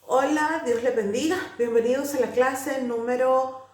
Hola, Dios les bendiga. Bienvenidos a la clase número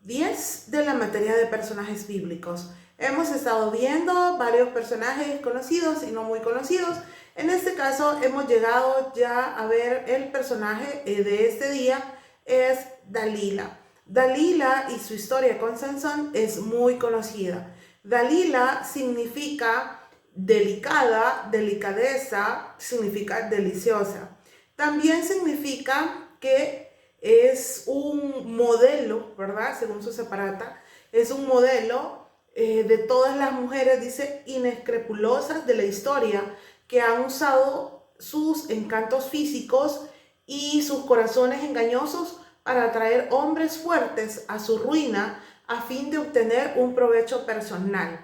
10 de la materia de personajes bíblicos. Hemos estado viendo varios personajes conocidos y no muy conocidos. En este caso hemos llegado ya a ver el personaje de este día es Dalila. Dalila y su historia con Sansón es muy conocida. Dalila significa delicada, delicadeza, significa deliciosa. También significa que es un modelo, ¿verdad? Según su separata, es un modelo de todas las mujeres, dice, inescrupulosas de la historia que han usado sus encantos físicos y sus corazones engañosos para atraer hombres fuertes a su ruina a fin de obtener un provecho personal.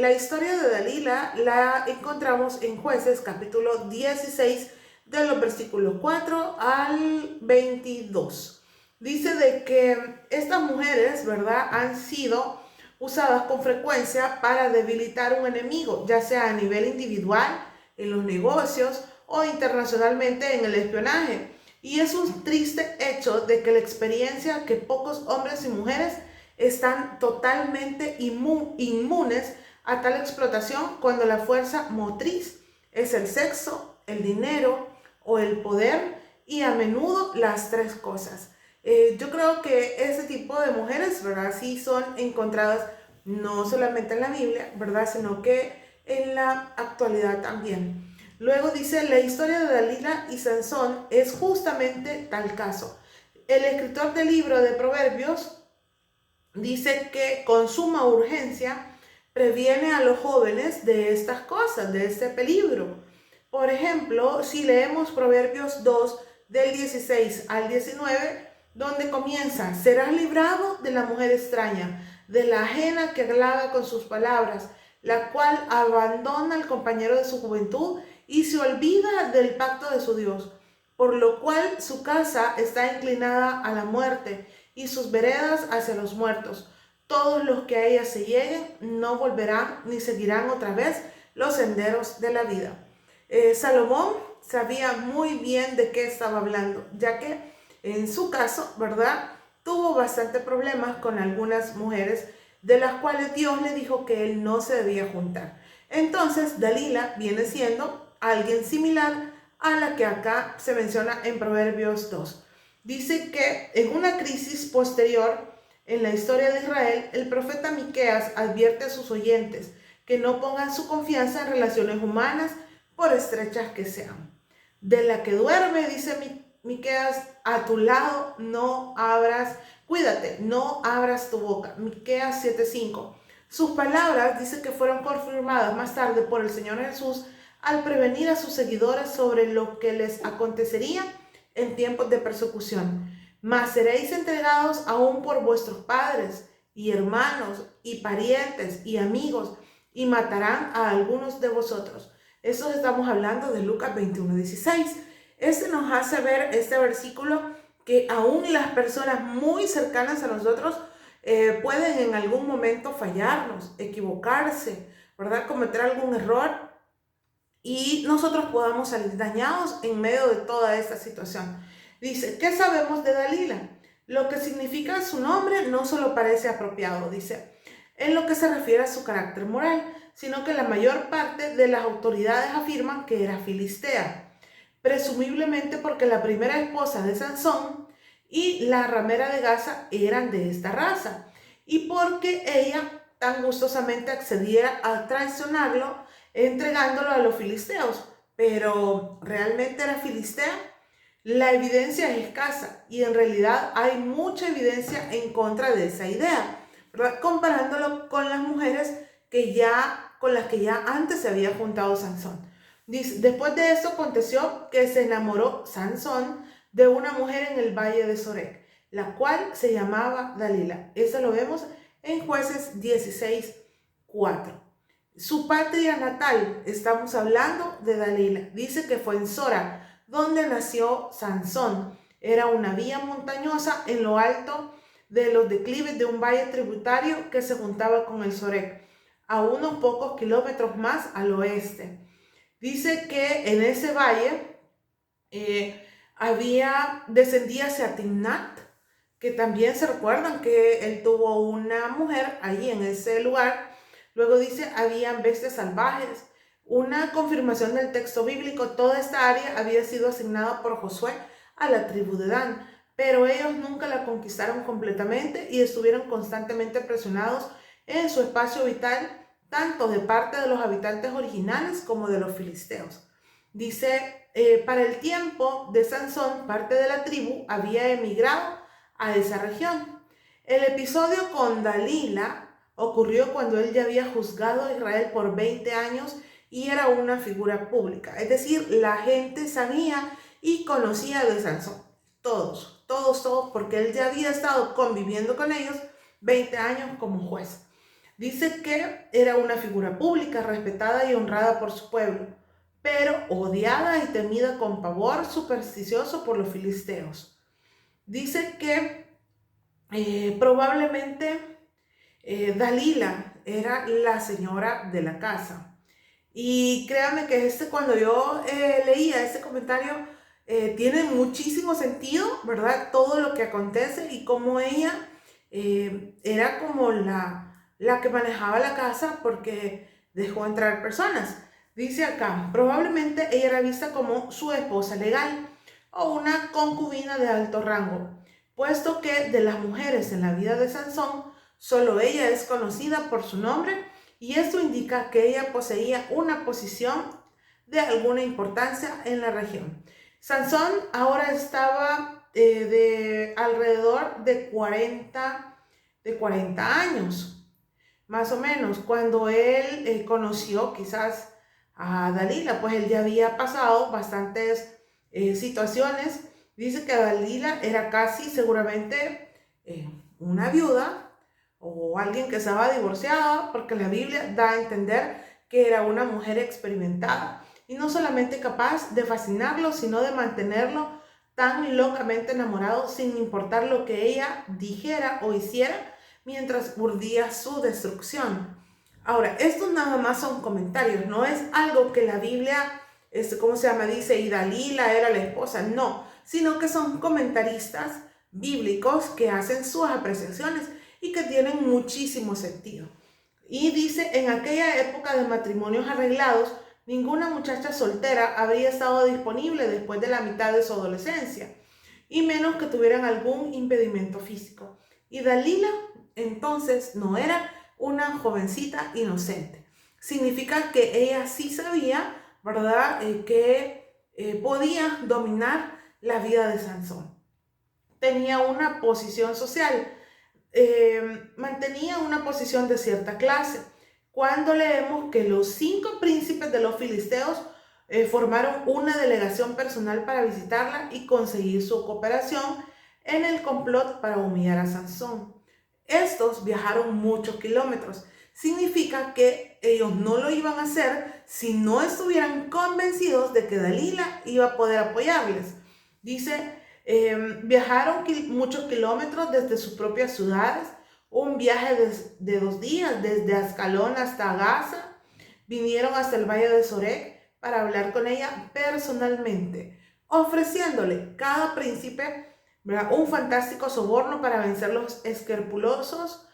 La historia de Dalila la encontramos en Jueces capítulo 16 de los versículos 4 al 22. Dice de que estas mujeres, ¿verdad?, han sido usadas con frecuencia para debilitar un enemigo, ya sea a nivel individual, en los negocios o internacionalmente en el espionaje. Y es un triste hecho de que la experiencia que pocos hombres y mujeres están totalmente inmunes a tal explotación cuando la fuerza motriz es el sexo, el dinero o el poder, y a menudo las tres cosas. Yo creo que ese tipo de mujeres, ¿verdad?, sí son encontradas no solamente en la Biblia, ¿verdad?, sino que en la actualidad también. Luego dice, la historia de Dalila y Sansón es justamente tal caso. El escritor del libro de Proverbios dice que con suma urgencia previene a los jóvenes de estas cosas, de este peligro. Por ejemplo, si leemos Proverbios 2 del 16 al 19, donde comienza, serás librado de la mujer extraña, de la ajena que halaga con sus palabras, la cual abandona al compañero de su juventud y se olvida del pacto de su Dios, por lo cual su casa está inclinada a la muerte y sus veredas hacia los muertos. Todos los que a ella se lleguen no volverán ni seguirán otra vez los senderos de la vida. Salomón sabía muy bien de qué estaba hablando, ya que en su caso, ¿verdad?, tuvo bastante problemas con algunas mujeres de las cuales Dios le dijo que él no se debía juntar. Entonces, Dalila viene siendo alguien similar a la que acá se menciona en Proverbios 2. Dice que en una crisis posterior en la historia de Israel, el profeta Miqueas advierte a sus oyentes que no pongan su confianza en relaciones humanas por estrechas que sean. De la que duerme, dice Miqueas, a tu lado no abras, cuídate, no abras tu boca. Miqueas 7:5. Sus palabras dice que fueron confirmadas más tarde por el Señor Jesús al prevenir a sus seguidores sobre lo que les acontecería en tiempos de persecución. Mas seréis entregados aún por vuestros padres y hermanos y parientes y amigos, y matarán a algunos de vosotros. Eso estamos hablando de Lucas 21:16. Este nos hace ver este versículo que aún las personas muy cercanas a nosotros pueden en algún momento fallarnos, equivocarse, ¿verdad?, cometer algún error y nosotros podamos salir dañados en medio de toda esta situación. Dice, ¿qué sabemos de Dalila? Lo que significa su nombre no solo parece apropiado, dice, en lo que se refiere a su carácter moral, sino que la mayor parte de las autoridades afirman que era filistea, presumiblemente porque la primera esposa de Sansón y la ramera de Gaza eran de esta raza, y porque ella tan gustosamente accediera a traicionarlo entregándolo a los filisteos. Pero ¿realmente era filistea? La evidencia es escasa y en realidad hay mucha evidencia en contra de esa idea, ¿verdad?, comparándolo con las mujeres con las que ya antes se había juntado Sansón. Dice, después de esto aconteció que se enamoró Sansón de una mujer en el valle de Sorek, la cual se llamaba Dalila. Eso lo vemos en Jueces 16:4. Su patria natal, estamos hablando de Dalila, dice que fue en Sora, donde nació Sansón. Era una vía montañosa en lo alto de los declives de un valle tributario que se juntaba con el Sorek, a unos pocos kilómetros más al oeste. Dice que en ese valle descendía hacia Timnat, que también se recuerdan que él tuvo una mujer allí en ese lugar. Luego dice, habían bestias salvajes. Una confirmación del texto bíblico, toda esta área había sido asignada por Josué a la tribu de Dan, pero ellos nunca la conquistaron completamente y estuvieron constantemente presionados en su espacio vital, tanto de parte de los habitantes originales como de los filisteos. Dice, para el tiempo de Sansón, parte de la tribu había emigrado a esa región. El episodio con Dalila ocurrió cuando él ya había juzgado a Israel por 20 años y era una figura pública. Es decir, la gente sabía y conocía de Sansón. Todos, porque él ya había estado conviviendo con ellos 20 años como juez. Dice que era una figura pública, respetada y honrada por su pueblo, pero odiada y temida con pavor supersticioso por los filisteos. Dice que probablemente Dalila era la señora de la casa. Y créanme que cuando yo leía este comentario, tiene muchísimo sentido, ¿verdad? Todo lo que acontece y cómo ella era como la que manejaba la casa porque dejó entrar personas. Dice acá, probablemente ella era vista como su esposa legal o una concubina de alto rango, puesto que de las mujeres en la vida de Sansón, solo ella es conocida por su nombre, y esto indica que ella poseía una posición de alguna importancia en la región. Sansón ahora estaba de alrededor de 40 años, más o menos, cuando él conoció quizás a Dalila, pues él ya había pasado bastantes situaciones. Dice que Dalila era casi seguramente una viuda o alguien que estaba divorciada, porque la Biblia da a entender que era una mujer experimentada y no solamente capaz de fascinarlo, sino de mantenerlo tan locamente enamorado sin importar lo que ella dijera o hiciera mientras urdía su destrucción. Ahora, estos nada más son comentarios, no es algo que la Biblia, dice, y Dalila era la esposa, no, sino que son comentaristas bíblicos que hacen sus apreciaciones y que tienen muchísimo sentido. Y dice, en aquella época de matrimonios arreglados, ninguna muchacha soltera habría estado disponible después de la mitad de su adolescencia, y menos que tuvieran algún impedimento físico. Y Dalila entonces no era una jovencita inocente. Significa que ella sí sabía, ¿verdad?, que podía dominar la vida de Sansón. Tenía una posición social, mantenía una posición de cierta clase. Cuando leemos que los 5 príncipes de los filisteos formaron una delegación personal para visitarla y conseguir su cooperación en el complot para humillar a Sansón. Estos viajaron muchos kilómetros. Significa que ellos no lo iban a hacer si no estuvieran convencidos de que Dalila iba a poder apoyarles. Dice, viajaron muchos kilómetros desde sus propias ciudades, un viaje de 2 días desde Ascalón hasta Gaza. Vinieron hasta el valle de Sorek para hablar con ella personalmente, ofreciéndole cada príncipe, ¿verdad?, un fantástico soborno para vencer los escrupulosos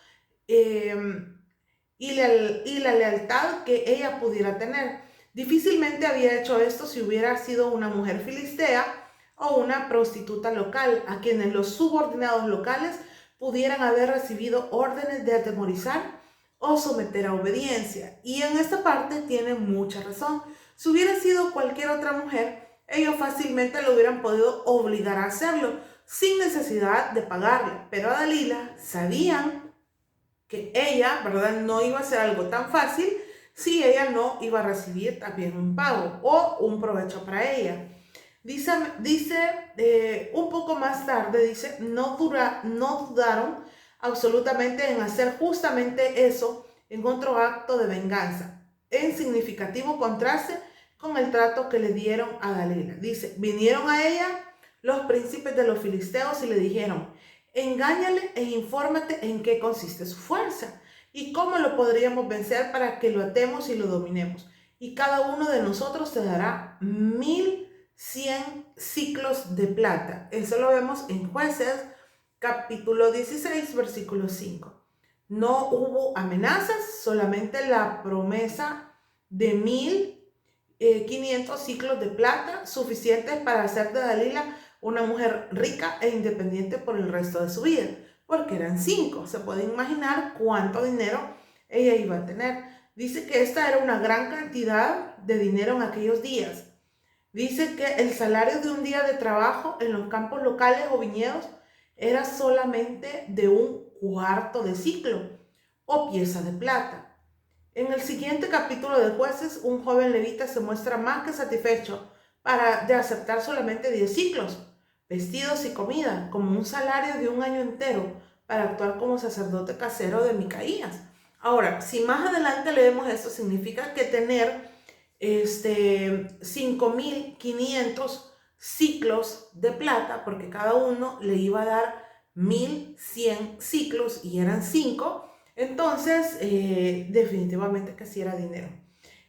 y la lealtad que ella pudiera tener. Difícilmente había hecho esto si hubiera sido una mujer filistea o una prostituta local, a quienes los subordinados locales pudieran haber recibido órdenes de atemorizar o someter a obediencia. Y en esta parte tiene mucha razón. Si hubiera sido cualquier otra mujer, ellos fácilmente lo hubieran podido obligar a hacerlo sin necesidad de pagarle. Pero a Dalila sabían que ella, ¿verdad?, no iba a ser algo tan fácil si ella no iba a recibir también un pago o un provecho para ella. Dice un poco más tarde, dice, no dudaron absolutamente en hacer justamente eso en otro acto de venganza, en significativo contraste con el trato que le dieron a Dalila. Dice, vinieron a ella los príncipes de los filisteos y le dijeron, engáñale e infórmate en qué consiste su fuerza y cómo lo podríamos vencer para que lo atemos y lo dominemos. Y cada uno de nosotros te dará 1000 100 ciclos de plata. Eso lo vemos en Jueces, capítulo 16, versículo 5. No hubo amenazas, solamente la promesa de 1.500 ciclos de plata, suficientes para hacer de Dalila una mujer rica e independiente por el resto de su vida, porque eran 5. Se puede imaginar cuánto dinero ella iba a tener. Dice que esta era una gran cantidad de dinero en aquellos días. Dice que el salario de un día de trabajo en los campos locales o viñedos era solamente de un cuarto de ciclo o pieza de plata. En el siguiente capítulo de Jueces, un joven levita se muestra más que satisfecho de aceptar solamente 10 ciclos, vestidos y comida, como un salario de un año entero para actuar como sacerdote casero de Micaías. Ahora, si más adelante leemos esto, significa que tener 5.500 ciclos de plata, porque cada uno le iba a dar 1.100 ciclos y eran 5, entonces definitivamente que sí era dinero.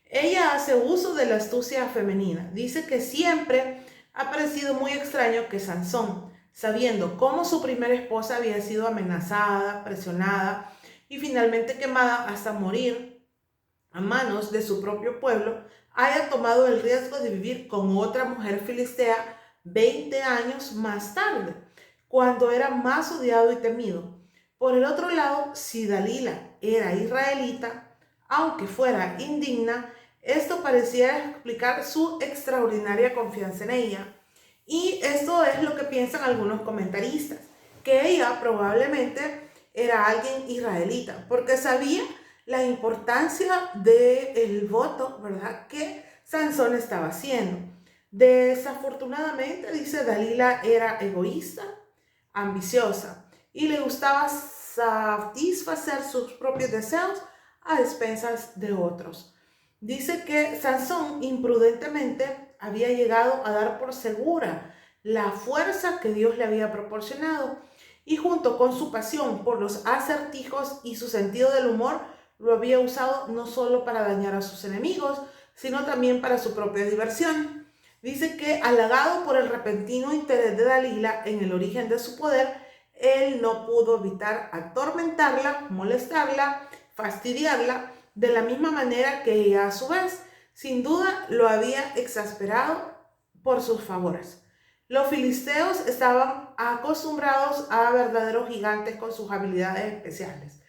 Ella hace uso de la astucia femenina. Dice que siempre ha parecido muy extraño que Sansón, sabiendo cómo su primera esposa había sido amenazada, presionada y finalmente quemada hasta morir a manos de su propio pueblo, haya tomado el riesgo de vivir con otra mujer filistea 20 años más tarde, cuando era más odiado y temido. Por el otro lado, si Dalila era israelita, aunque fuera indigna, esto parecía explicar su extraordinaria confianza en ella. Y esto es lo que piensan algunos comentaristas, que ella probablemente era alguien israelita, porque sabía la importancia del voto, ¿verdad?, que Sansón estaba haciendo. Desafortunadamente, dice, Dalila era egoísta, ambiciosa y le gustaba satisfacer sus propios deseos a expensas de otros. Dice que Sansón imprudentemente había llegado a dar por segura la fuerza que Dios le había proporcionado y junto con su pasión por los acertijos y su sentido del humor, lo había usado no solo para dañar a sus enemigos, sino también para su propia diversión. Dice que, halagado por el repentino interés de Dalila en el origen de su poder, él no pudo evitar atormentarla, molestarla, fastidiarla, de la misma manera que ella a su vez, sin duda, lo había exasperado por sus favores. Los filisteos estaban acostumbrados a verdaderos gigantes con sus habilidades especiales.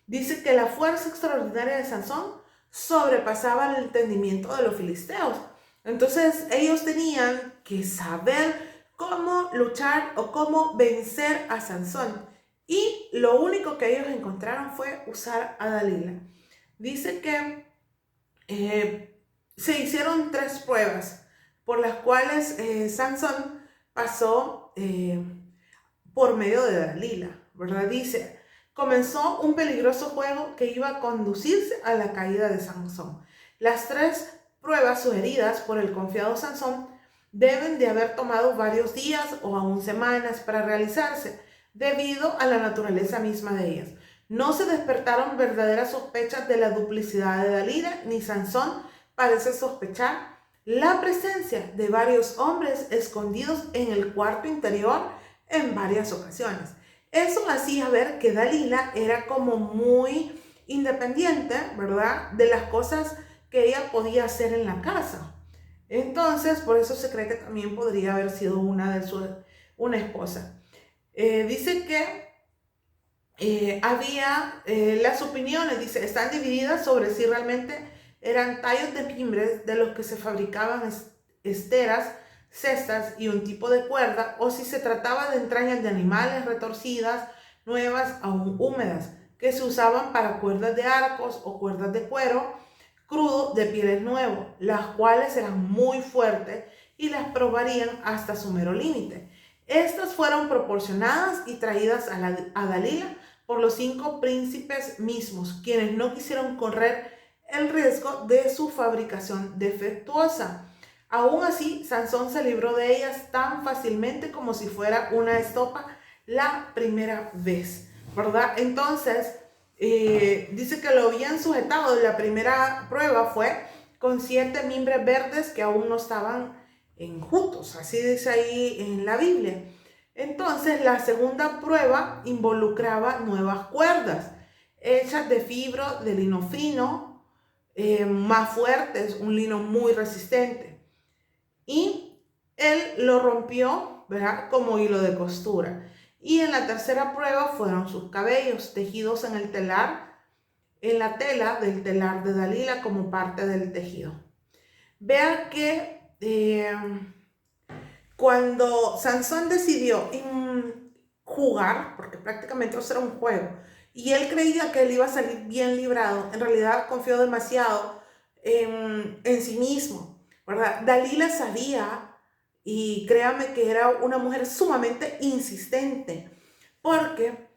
Dice que la fuerza extraordinaria de Sansón sobrepasaba el entendimiento de los filisteos. Entonces ellos tenían que saber cómo luchar o cómo vencer a Sansón. Y lo único que ellos encontraron fue usar a Dalila. Dice que se hicieron 3 pruebas por las cuales Sansón pasó por medio de Dalila, ¿verdad? Dice, comenzó un peligroso juego que iba a conducirse a la caída de Sansón. Las 3 pruebas sugeridas por el confiado Sansón deben de haber tomado varios días o aún semanas para realizarse, debido a la naturaleza misma de ellas. No se despertaron verdaderas sospechas de la duplicidad de Dalila, ni Sansón parece sospechar la presencia de varios hombres escondidos en el cuarto interior en varias ocasiones. Eso hacía ver que Dalila era como muy independiente, ¿verdad?, de las cosas que ella podía hacer en la casa. Entonces, por eso se cree que también podría haber sido una esposa. Dice que había las opiniones, dice, están divididas sobre si realmente eran tallos de mimbres de los que se fabricaban esteras, cestas y un tipo de cuerda, o si se trataba de entrañas de animales retorcidas, nuevas, aún húmedas, que se usaban para cuerdas de arcos o cuerdas de cuero crudo de pieles nuevos, las cuales eran muy fuertes y las probarían hasta su mero límite. Estas fueron proporcionadas y traídas a Dalila por los 5 príncipes mismos, quienes no quisieron correr el riesgo de su fabricación defectuosa. Aún así, Sansón se libró de ellas tan fácilmente como si fuera una estopa la primera vez, ¿verdad? Entonces, dice que lo habían sujetado. La primera prueba fue con 7 mimbres verdes que aún no estaban enjutos, así dice ahí en la Biblia. Entonces la segunda prueba involucraba nuevas cuerdas hechas de fibro de lino fino, más fuertes, un lino muy resistente. Y él lo rompió, ¿verdad? Como hilo de costura. Y en la tercera prueba fueron sus cabellos tejidos en el telar, en la tela del telar de Dalila como parte del tejido. Vea que cuando Sansón decidió jugar, porque prácticamente eso era un juego, y él creía que él iba a salir bien librado, en realidad confió demasiado en sí mismo, ¿verdad? Dalila sabía, y créame que era una mujer sumamente insistente, porque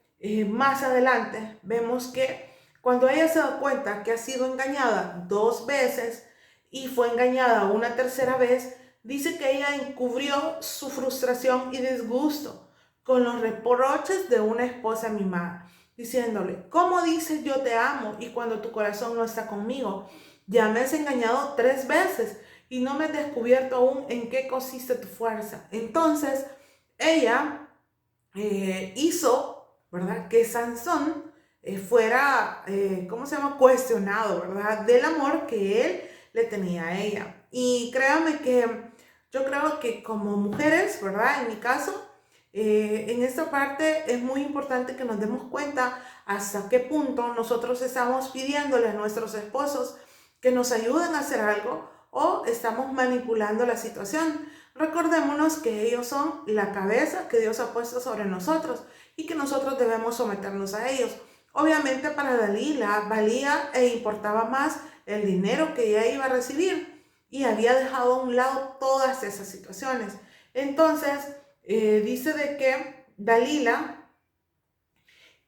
más adelante vemos que cuando ella se da cuenta que ha sido engañada 2 veces y fue engañada una tercera vez, dice que ella encubrió su frustración y disgusto con los reproches de una esposa mimada, diciéndole: ¿cómo dices yo te amo y cuando tu corazón no está conmigo? Ya me has engañado 3 veces y no me has descubierto aún en qué consiste tu fuerza. Entonces ella hizo, ¿verdad?, que Sansón fuera, ¿cómo se llama?, cuestionado, ¿verdad?, del amor que él le tenía a ella. Y créame que yo creo que como mujeres, ¿verdad?, en mi caso, en esta parte es muy importante que nos demos cuenta hasta qué punto nosotros estamos pidiéndole a nuestros esposos que nos ayuden a hacer algo o estamos manipulando la situación. Recordémonos que ellos son la cabeza que Dios ha puesto sobre nosotros y que nosotros debemos someternos a ellos. Obviamente para Dalila valía e importaba más el dinero que ella iba a recibir y había dejado a un lado todas esas situaciones. Entonces dice de que Dalila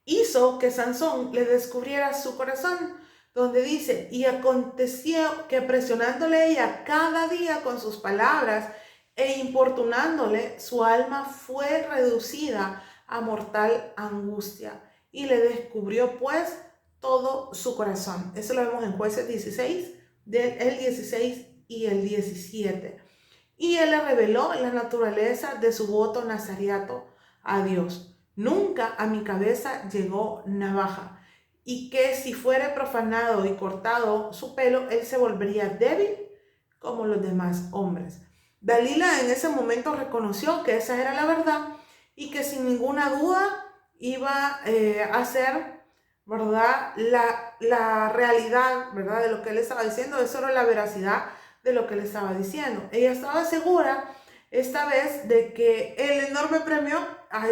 hizo que Sansón le descubriera su corazón, donde dice: y aconteció que presionándole ella cada día con sus palabras e importunándole, su alma fue reducida a mortal angustia y le descubrió pues todo su corazón. Eso lo vemos en Jueces 16, el 16 y el 17. Y él le reveló la naturaleza de su voto nazariato a Dios: nunca a mi cabeza llegó navaja, y que si fuere profanado y cortado su pelo, él se volvería débil como los demás hombres. Dalila en ese momento reconoció que esa era la verdad y que sin ninguna duda iba a ser, ¿verdad?, la realidad, ¿verdad?, de lo que él estaba diciendo. Eso era la veracidad de lo que le estaba diciendo. Ella estaba segura esta vez de que el enorme premio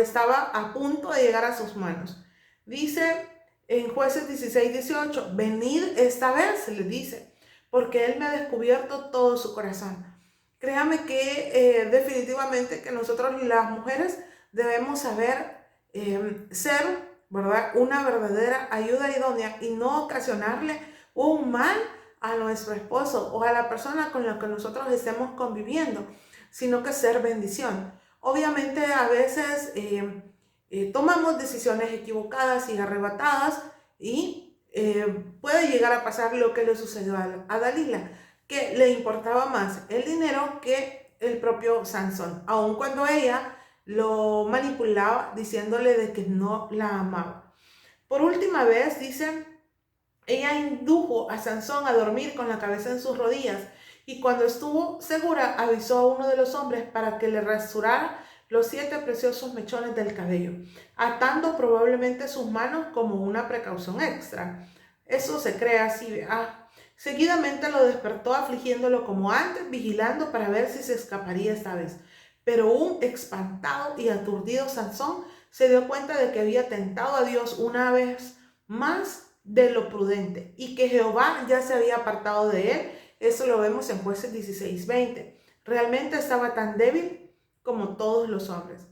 estaba a punto de llegar a sus manos. Dice en Jueces 16-18: venid esta vez, le dice, porque él me ha descubierto todo su corazón. Créame que definitivamente que nosotros las mujeres debemos saber ser, ¿verdad?, una verdadera ayuda idónea y no ocasionarle un mal a nuestro esposo o a la persona con la que nosotros estemos conviviendo, sino que ser bendición. Obviamente a veces tomamos decisiones equivocadas y arrebatadas y puede llegar a pasar lo que le sucedió a Dalila, que le importaba más el dinero que el propio Sansón, aun cuando ella lo manipulaba diciéndole de que no la amaba. Por última vez, dice, ella indujo a Sansón a dormir con la cabeza en sus rodillas y cuando estuvo segura avisó a uno de los hombres para que le rasurara los 7 preciosos mechones del cabello, atando probablemente sus manos como una precaución extra. Eso se cree así. Seguidamente lo despertó afligiéndolo como antes, vigilando para ver si se escaparía esta vez. Pero un espantado y aturdido Sansón se dio cuenta de que había tentado a Dios una vez más de lo prudente y que Jehová ya se había apartado de él. Eso lo vemos en Jueces 16-20. Realmente estaba tan débil como todos los hombres.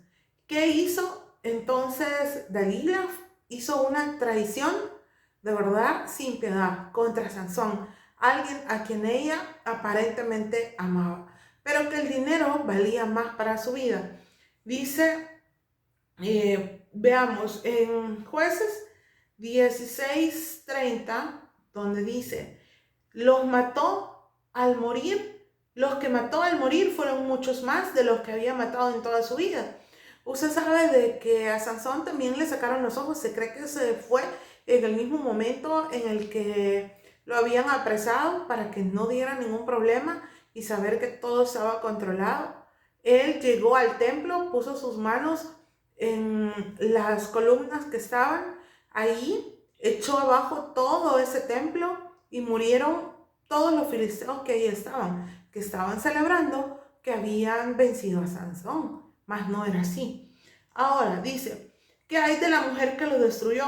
¿Qué hizo entonces Dalila? Hizo una traición de verdad sin piedad contra Sansón, alguien a quien ella aparentemente amaba, pero que el dinero valía más para su vida. Dice, veamos en Jueces 16:30, donde dice: los mató al morir Los que mató al morir fueron muchos más de los que había matado en toda su vida. Usted sabe de que a Sansón también le sacaron los ojos. Se cree que se fue en el mismo momento en el que lo habían apresado para que no diera ningún problema y saber que todo estaba controlado. Él llegó al templo, puso sus manos en las columnas que estaban ahí, echó abajo todo ese templo y murieron todos los filisteos que ahí estaban, que estaban celebrando que habían vencido a Sansón, mas no era así. Ahora dice, ¿qué hay de la mujer que lo destruyó?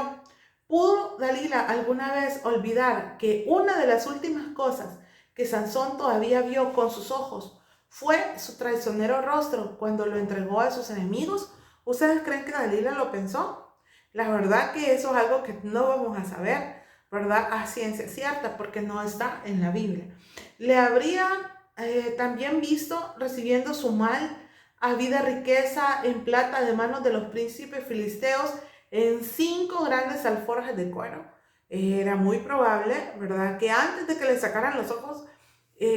¿Pudo Dalila alguna vez olvidar que una de las últimas cosas que Sansón todavía vio con sus ojos fue su traicionero rostro cuando lo entregó a sus enemigos? ¿Ustedes creen que Dalila lo pensó? La verdad que eso es algo que no vamos a saber, ¿verdad? A ciencia cierta, porque no está en la Biblia. Le habría también visto recibiendo su mal habida riqueza en plata de manos de los príncipes filisteos en 5 grandes alforjas de cuero. Era muy probable, ¿verdad?, que antes de que le sacaran los ojos,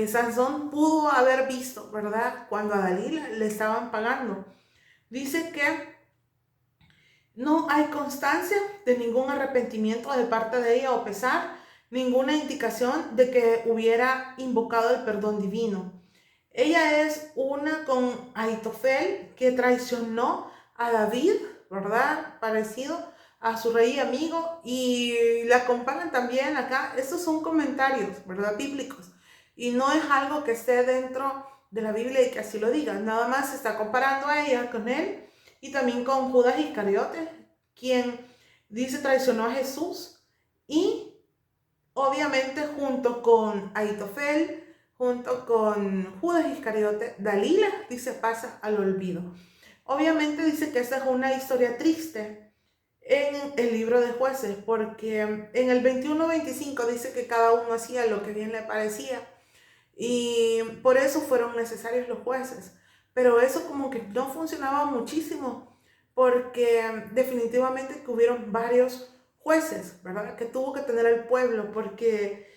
Sansón pudo haber visto, ¿verdad?, cuando a Dalila le estaban pagando. Dice que no hay constancia de ningún arrepentimiento de parte de ella o pesar, ninguna indicación de que hubiera invocado el perdón divino. Ella es una con Ahitofel, que traicionó a David, ¿verdad? Parecido a su rey amigo, y la comparan también acá. Estos son comentarios, ¿verdad?, bíblicos, y no es algo que esté dentro de la Biblia y que así lo diga. Nada más se está comparando a ella con él y también con Judas Iscariote, quien dice traicionó a Jesús, y obviamente junto con Ahitofel, junto con Judas Iscariote, Dalila dice pasa al olvido. Obviamente dice que esta es una historia triste en el libro de Jueces, porque en el 21-25 dice que cada uno hacía lo que bien le parecía y por eso fueron necesarios los jueces. Pero eso como que no funcionaba muchísimo, porque definitivamente que hubieron varios jueces, ¿verdad?, que tuvo que tener el pueblo, porque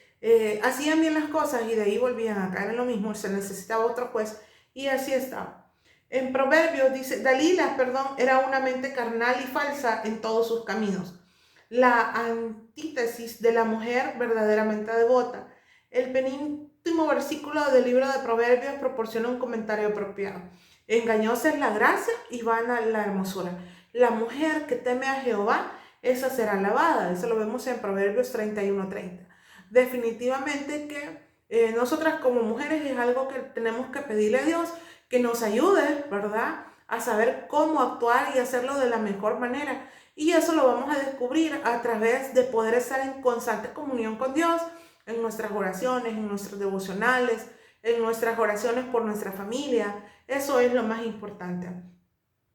hacían bien las cosas y de ahí volvían a caer en lo mismo, se necesitaba otro juez y así estaba. En Proverbios dice, Dalila, perdón, era una mente carnal y falsa en todos sus caminos, la antítesis de la mujer verdaderamente devota. El penúltimo versículo del libro de Proverbios proporciona un comentario apropiado. Engañosa es la gracia y vana la hermosura. La mujer que teme a Jehová, esa será alabada. Eso lo vemos en Proverbios 31:30. Definitivamente que nosotras como mujeres es algo que tenemos que pedirle a Dios que nos ayude, ¿verdad?, a saber cómo actuar y hacerlo de la mejor manera. Y eso lo vamos a descubrir a través de poder estar en constante comunión con Dios, en nuestras oraciones, en nuestros devocionales, en nuestras oraciones por nuestra familia. Eso es lo más importante.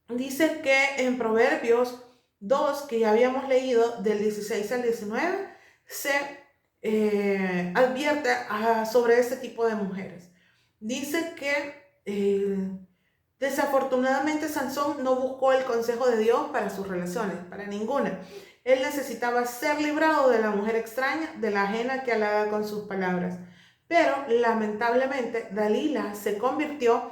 Dice que en Proverbios 2, que ya habíamos leído, del 16 al 19, se advierte sobre este tipo de mujeres. Dice que desafortunadamente Sansón no buscó el consejo de Dios para sus relaciones, para ninguna. Él necesitaba ser librado de la mujer extraña, de la ajena que halaga con sus palabras. Pero lamentablemente Dalila se convirtió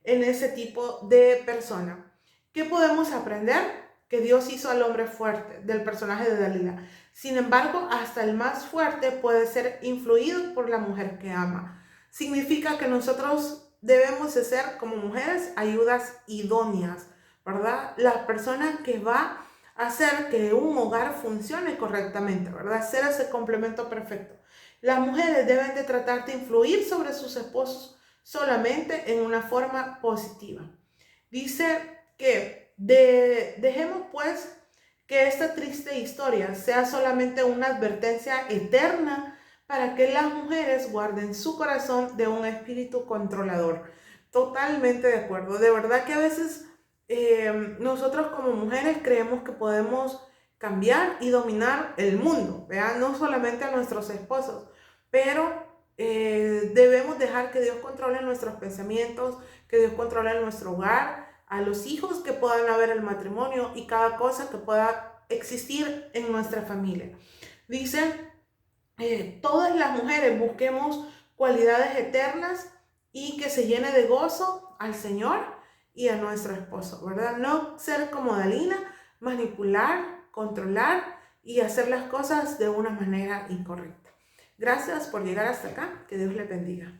en ese tipo de persona. ¿Qué podemos aprender? Que Dios hizo al hombre fuerte del personaje de Dalila. Sin embargo, hasta el más fuerte puede ser influido por la mujer que ama. Significa que nosotros debemos de ser como mujeres ayudas idóneas, ¿verdad? La persona que va a hacer que un hogar funcione correctamente, ¿verdad? Ser ese complemento perfecto. Las mujeres deben de tratar de influir sobre sus esposos solamente en una forma positiva. Dice que dejemos pues que esta triste historia sea solamente una advertencia eterna para que las mujeres guarden su corazón de un espíritu controlador. Totalmente de acuerdo. De verdad que a veces nosotros como mujeres creemos que podemos cambiar y dominar el mundo, ¿vean? No solamente a nuestros esposos, pero debemos dejar que Dios controle nuestros pensamientos, que Dios controle nuestro hogar, a los hijos que puedan haber el matrimonio y cada cosa que pueda existir en nuestra familia. Dice, todas las mujeres busquemos cualidades eternas y que se llene de gozo al Señor y a nuestro esposo, ¿verdad? No ser como Dalila, manipular, controlar y hacer las cosas de una manera incorrecta. Gracias por llegar hasta acá. Que Dios le bendiga.